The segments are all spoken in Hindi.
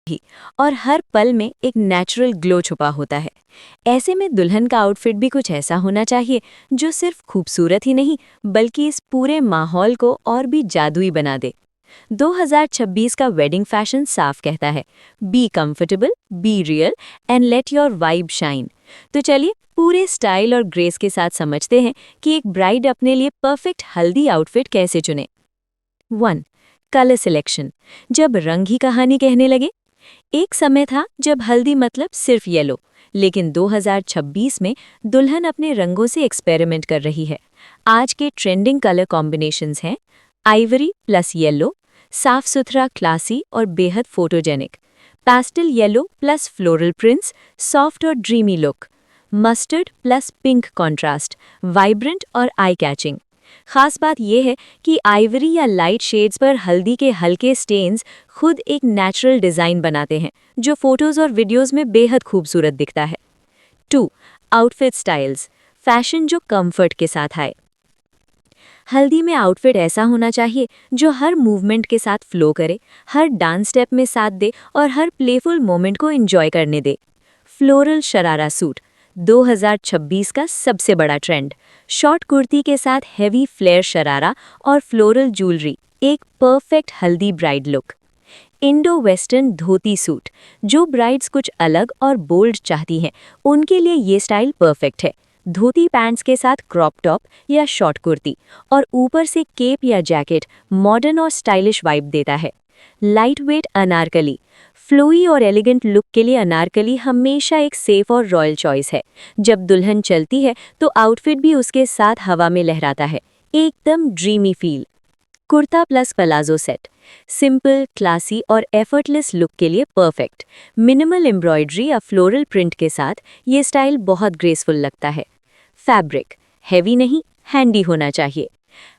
भी, और हर पल में एक नेचुरल ग्लो छुपा होता है। ऐसे में दुल्हन का आउटफिट भी कुछ ऐसा होना चाहिए जो सिर्फ खूबसूरत ही नहीं बल्कि इस पूरे माहौल को और भी जादुई बना दे। 2026 का वेडिंग फैशन साफ कहता है, be comfortable, be real and let your vibe shine. तो चलिए पूरे स्टाइल और ग्रेस के साथ समझते हैं कि एक ब्राइड अपने लिए परफेक्ट हल्दी आउटफिट कैसे चुने। 1. Colour selection. जब रंग ही कहानी कहने लगे। एक समय था जब हल्दी मतलब सिर्फ येलो, लेकिन 2026 में दुल्हन अपने रंगों से एक्सपेरिमेंट कर रही है। आज के ट्रेंडिंग कलर कॉम्बिनेशंस हैं आइवरी प्लस येलो, साफ सुथरा, क्लासी और बेहद photogenic; pastel yellow plus floral prints, soft और dreamy look; mustard plus pink contrast, vibrant और आई कैचिंग। खास बात यह है कि आइवरी या लाइट शेड्स पर हल्दी के हल्के स्टेन्स खुद एक नेचुरल डिज़ाइन बनाते हैं जो फोटोज़ और वीडियोज़ में बेहद खूबसूरत दिखता है। 2. Outfit styles. फैशन जो कंफर्ट के साथ आए। हल्दी में आउटफिट ऐसा होना चाहिए जो हर मूवमेंट के साथ फ्लो करे, हर डांस स्टेप में साथ दे और हर प्लेफुल मोमेंट को एंजॉय करने दे। फ्लोरल शरारा सूट 2026 का सबसे बड़ा ट्रेंड। शॉर्ट कुर्ती के साथ हेवी फ्लेयर शरारा और फ्लोरल ज्वेलरी, एक परफेक्ट हल्दी ब्राइड लुक। इंडो वेस्टर्न धोती सूट। जो ब्राइड्स कुछ अलग और बोल्ड चाहती हैं उनके लिए ये स्टाइल परफेक्ट है। धोती पैंट्स के साथ क्रॉप टॉप या शॉर्ट कुर्ती और ऊपर से केप या जैकेट मॉडर्न और स्टाइलिश वाइब देता है। Light weight Anarkali. फ्लोई और एलिगेंट लुक के लिए अनारकली हमेशा एक सेफ और रॉयल चॉइस है। जब दुल्हन चलती है तो आउटफिट भी उसके साथ हवा में लहराता है, एकदम dreamy feel. Kurta plus palazzo set. Simple, classy और एफर्टलेस लुक के लिए परफेक्ट। मिनिमल एम्ब्रॉयडरी या फ्लोरल प्रिंट के साथ ये स्टाइल बहुत ग्रेसफुल लगता है। फैब्रिक हैवी नहीं, हैंडी होना चाहिए।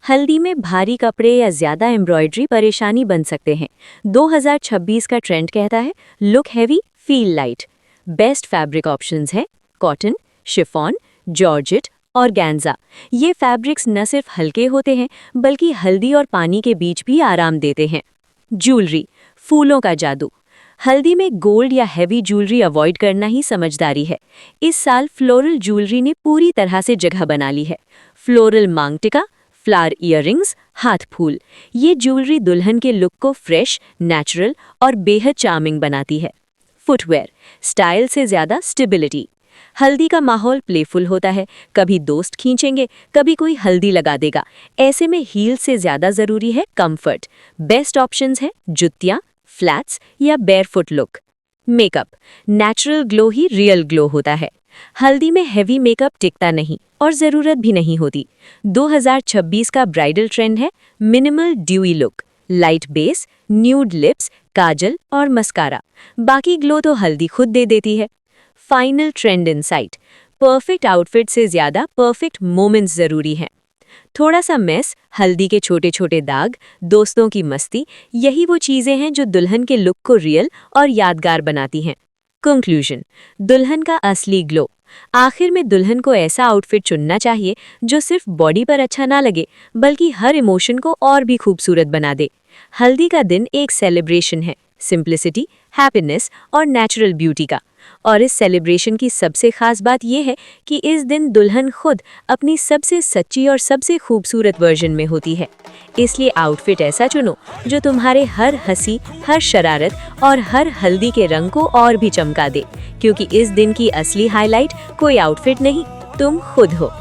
हल्दी में भारी कपड़े या ज़्यादा एम्ब्रॉयडरी परेशानी बन सकते हैं। 2026 का ट्रेंड कहता है, look heavy, feel light. Best fabric options हैं कॉटन, शिफॉन, जॉर्जेट और गैंजा। ये फैब्रिक्स न सिर्फ हल्के होते हैं बल्कि हल्दी और पानी के बीच भी आराम देते हैं। ज्वेलरी, फूलों का जादू। हल्दी में गोल्ड या हैवी ज्वेलरी अवॉइड करना ही समझदारी है। इस साल फ्लोरल ज्वेलरी ने पूरी तरह से जगह बना ली है। फ्लोरल मांग टिका, फ्लावर ईयररिंग्स, हाथ फूल, ये ज्वेलरी दुल्हन के लुक को फ्रेश, नेचुरल और बेहद चार्मिंग बनाती है। फुटवेयर, स्टाइल से ज़्यादा स्टेबिलिटी। हल्दी का माहौल प्लेफुल होता है, कभी दोस्त खींचेंगे, कभी कोई हल्दी लगा देगा। ऐसे में हील से ज़्यादा ज़रूरी है कंफर्ट। बेस्ट ऑप्शंस हैं जुतियाँ, फ्लैट्स या barefoot look. Makeup, natural glow ही रियल ग्लो होता है। हल्दी में हेवी मेकअप टिकता नहीं और ज़रूरत भी नहीं होती। 2026 का ब्राइडल ट्रेंड है minimal dewy look, light base, nude lips, काजल और मस्कारा। बाकी ग्लो तो हल्दी खुद दे देती है। Final trend insight, perfect outfit से ज़्यादा परफेक्ट मोमेंट्स ज़रूरी हैं। थोड़ा सा मेस, हल्दी के छोटे छोटे दाग, दोस्तों की मस्ती, यही वो चीज़ें हैं जो दुल्हन के लुक को रियल और यादगार बनाती हैं। कंक्लूजन, दुल्हन का असली ग्लो। आखिर में दुल्हन को ऐसा आउटफिट चुनना चाहिए जो सिर्फ बॉडी पर अच्छा ना लगे बल्कि हर इमोशन को और भी खूबसूरत बना दे। हल्दी का दिन एक सेलिब्रेशन है, सिंप्लिसिटी, हैप्पीनेस और नेचुरल ब्यूटी का। और इस सेलिब्रेशन की सबसे खास बात यह है कि इस दिन दुल्हन खुद अपनी सबसे सच्ची और सबसे खूबसूरत वर्जन में होती है। इसलिए आउटफिट ऐसा चुनो जो तुम्हारे हर हंसी, हर शरारत और हर हल्दी के रंग को और भी चमका दे, क्योंकि इस दिन की असली हाईलाइट कोई आउटफिट नहीं, तुम खुद हो।